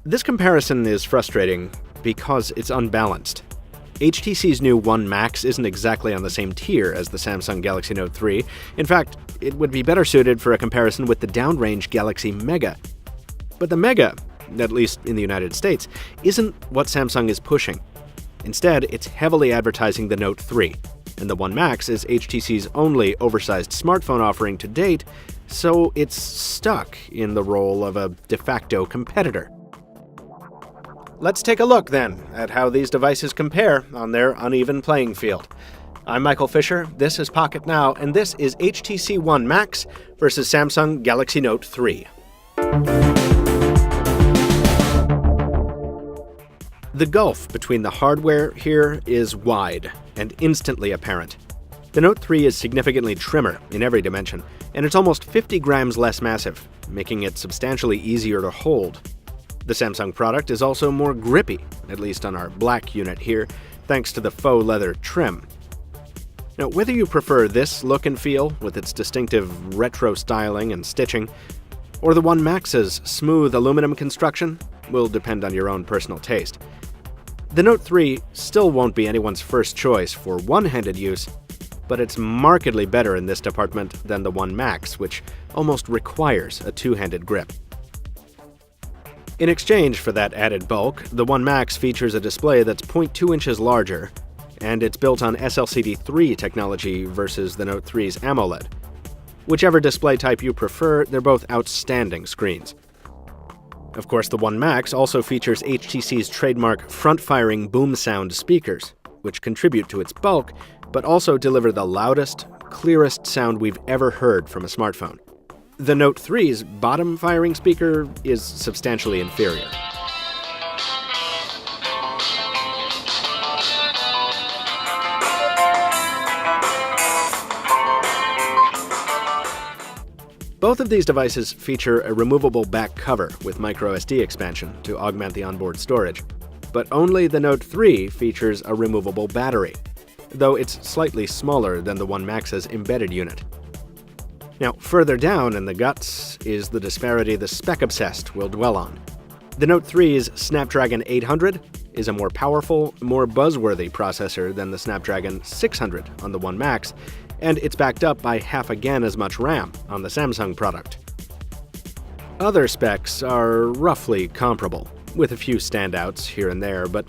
This comparison is frustrating because it's unbalanced. HTC's new One Max isn't exactly on the same tier as the Samsung Galaxy Note 3. In fact, it would be better suited for a comparison with the downrange Galaxy Mega. But the Mega, at least in the United States, isn't what Samsung is pushing. Instead, it's heavily advertising the Note 3, and the One Max is HTC's only oversized smartphone offering to date, so it's stuck in the role of a de facto competitor. Let's take a look, then, at how these devices compare on their uneven playing field. I'm Michael Fisher, this is Pocket Now, and this is HTC One Max versus Samsung Galaxy Note 3. The gulf between the hardware here is wide and instantly apparent. The Note 3 is significantly trimmer in every dimension, and it's almost 50 grams less massive, making it substantially easier to hold. The Samsung product is also more grippy, at least on our black unit here, thanks to the faux leather trim. Now, whether you prefer this look and feel with its distinctive retro styling and stitching, or the One Max's smooth aluminum construction, will depend on your own personal taste. The Note 3 still won't be anyone's first choice for one-handed use, but it's markedly better in this department than the One Max, which almost requires a two-handed grip. In exchange for that added bulk, the One Max features a display that's 0.2 inches larger, and it's built on SLCD3 technology versus the Note 3's AMOLED. Whichever display type you prefer, they're both outstanding screens. Of course, the One Max also features HTC's trademark front-firing boom sound speakers, which contribute to its bulk, but also deliver the loudest, clearest sound we've ever heard from a smartphone. The Note 3's bottom-firing speaker is substantially inferior. Both of these devices feature a removable back cover with microSD expansion to augment the onboard storage, but only the Note 3 features a removable battery, though it's slightly smaller than the One Max's embedded unit. Now, further down in the guts is the disparity the spec-obsessed will dwell on. The Note 3's Snapdragon 800 is a more powerful, more buzzworthy processor than the Snapdragon 600 on the One Max, and it's backed up by half again as much RAM on the Samsung product. Other specs are roughly comparable, with a few standouts here and there, but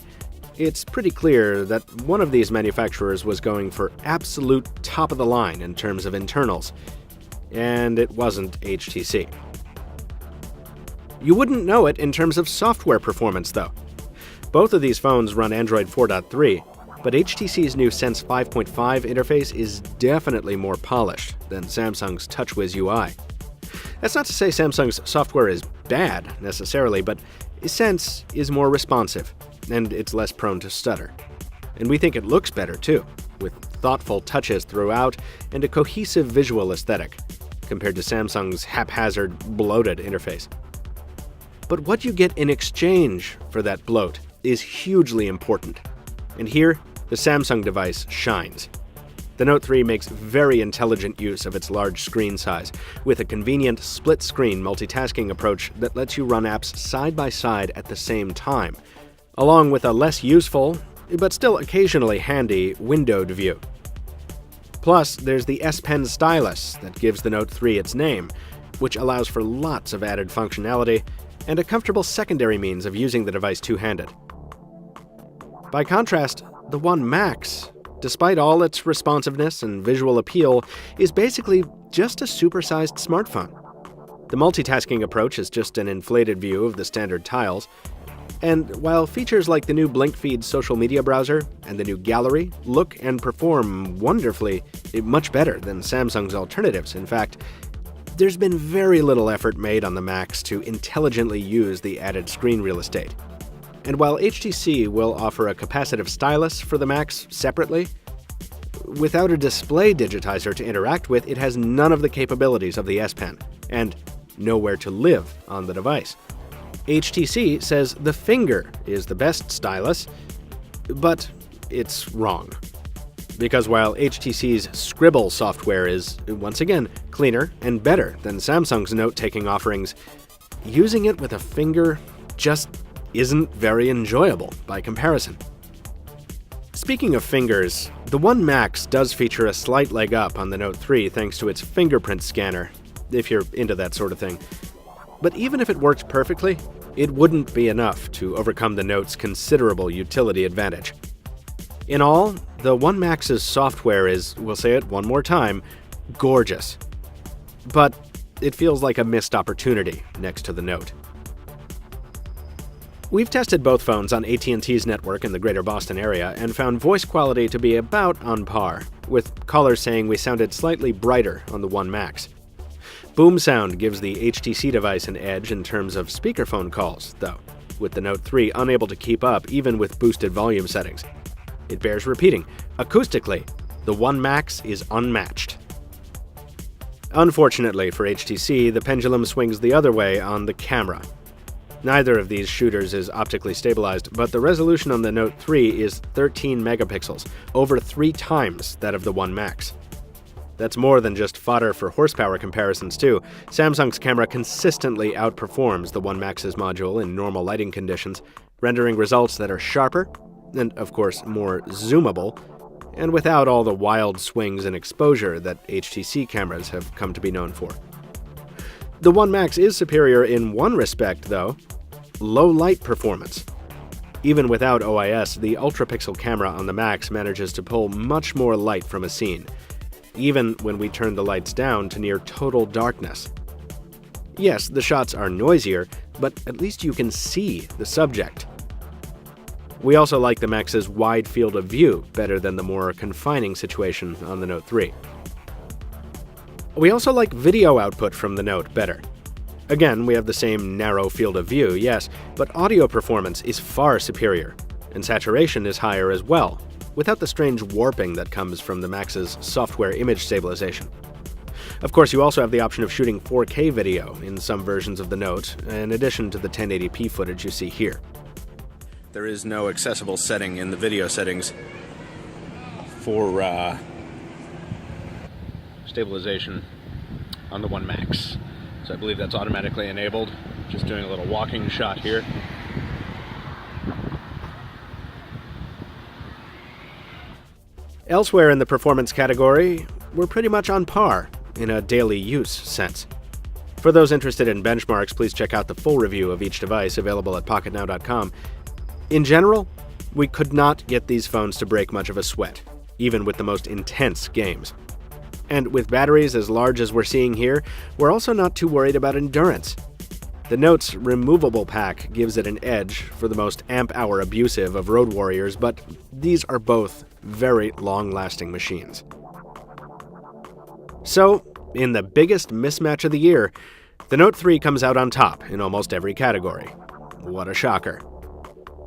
it's pretty clear that one of these manufacturers was going for absolute top of the line in terms of internals, and it wasn't HTC. You wouldn't know it in terms of software performance, though. Both of these phones run Android 4.3, but HTC's new Sense 5.5 interface is definitely more polished than Samsung's TouchWiz UI. That's not to say Samsung's software is bad, necessarily, but Sense is more responsive, and it's less prone to stutter. And we think it looks better, too, with thoughtful touches throughout and a cohesive visual aesthetic, compared to Samsung's haphazard, bloated interface. But what you get in exchange for that bloat is hugely important. And here, the Samsung device shines. The Note 3 makes very intelligent use of its large screen size, with a convenient split-screen multitasking approach that lets you run apps side by side at the same time, along with a less useful, but still occasionally handy, windowed view. Plus, there's the S Pen stylus that gives the Note 3 its name, which allows for lots of added functionality and a comfortable secondary means of using the device two-handed. By contrast, the One Max, despite all its responsiveness and visual appeal, is basically just a supersized smartphone. The multitasking approach is just an inflated view of the standard tiles, and while features like the new BlinkFeed social media browser and the new gallery look and perform wonderfully, much better than Samsung's alternatives, in fact, there's been very little effort made on the Max to intelligently use the added screen real estate. And while HTC will offer a capacitive stylus for the Max separately, without a display digitizer to interact with, it has none of the capabilities of the S Pen, and nowhere to live on the device. HTC says the finger is the best stylus, but it's wrong. Because while HTC's Scribble software is, once again, cleaner and better than Samsung's note-taking offerings, using it with a finger just isn't very enjoyable by comparison. Speaking of fingers, the One Max does feature a slight leg up on the Note 3 thanks to its fingerprint scanner, if you're into that sort of thing. But even if it worked perfectly, it wouldn't be enough to overcome the Note's considerable utility advantage. In all, the One Max's software is, we'll say it one more time, gorgeous. But it feels like a missed opportunity next to the Note. We've tested both phones on AT&T's network in the greater Boston area and found voice quality to be about on par, with callers saying we sounded slightly brighter on the One Max. Boom sound gives the HTC device an edge in terms of speakerphone calls, though, with the Note 3 unable to keep up even with boosted volume settings. It bears repeating, acoustically, the One Max is unmatched. Unfortunately for HTC, the pendulum swings the other way on the camera. Neither of these shooters is optically stabilized, but the resolution on the Note 3 is 13 megapixels, over 3 times that of the One Max. That's more than just fodder for horsepower comparisons, too. Samsung's camera consistently outperforms the One Max's module in normal lighting conditions, rendering results that are sharper, and of course more zoomable, and without all the wild swings in exposure that HTC cameras have come to be known for. The One Max is superior in one respect, though: low light performance. Even without OIS, the ultra-pixel camera on the Max manages to pull much more light from a scene, even when we turn the lights down to near total darkness. Yes, the shots are noisier, but at least you can see the subject. We also like the Max's wide field of view better than the more confining situation on the Note 3. We also like video output from the Note better. Again, we have the same narrow field of view, yes, but audio performance is far superior, and saturation is higher as well, without the strange warping that comes from the Max's software image stabilization. Of course, you also have the option of shooting 4K video in some versions of the Note, in addition to the 1080p footage you see here. There is no accessible setting in the video settings for stabilization on the One Max. So I believe that's automatically enabled. Just doing a little walking shot here. Elsewhere in the performance category, we're pretty much on par in a daily use sense. For those interested in benchmarks, please check out the full review of each device available at pocketnow.com. In general, we could not get these phones to break much of a sweat, even with the most intense games. And with batteries as large as we're seeing here, we're also not too worried about endurance. The Note's removable pack gives it an edge for the most amp-hour abusive of road warriors, but these are both very long-lasting machines. So, in the biggest mismatch of the year, the Note 3 comes out on top in almost every category. What a shocker.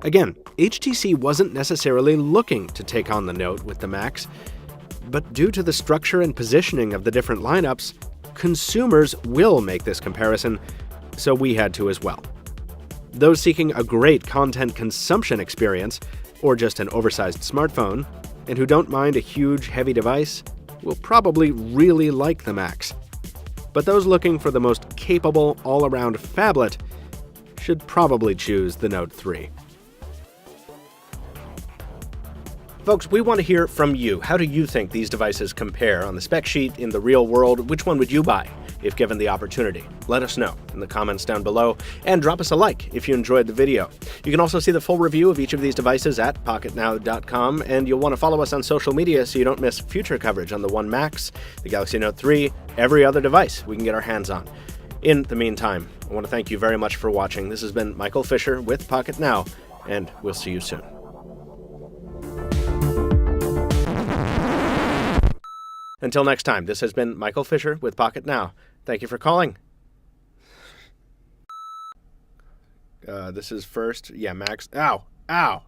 Again, HTC wasn't necessarily looking to take on the Note with the Max, but due to the structure and positioning of the different lineups, consumers will make this comparison, so we had to as well. Those seeking a great content consumption experience, or just an oversized smartphone, and who don't mind a huge, heavy device, will probably really like the Max. But those looking for the most capable, all-around phablet should probably choose the Note 3. Folks, we want to hear from you. How do you think these devices compare on the spec sheet in the real world? Which one would you buy if given the opportunity? Let us know in the comments down below, and drop us a like if you enjoyed the video. You can also see the full review of each of these devices at pocketnow.com, and you'll want to follow us on social media so you don't miss future coverage on the One Max, the Galaxy Note 3, every other device we can get our hands on. In the meantime, I want to thank you very much for watching. This has been Michael Fisher with Pocket Now, and we'll see you soon. Until next time, this has been Michael Fisher with Pocket Now. Thank you for calling. This is first. Yeah, Max. Ow! Ow!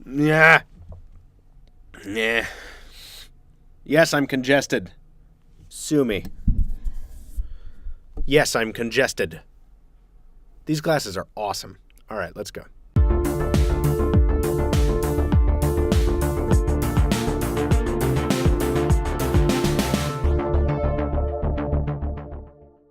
Yeah. Yeah. Yes, I'm congested. Sue me. Yes, I'm congested. These glasses are awesome. All right, let's go.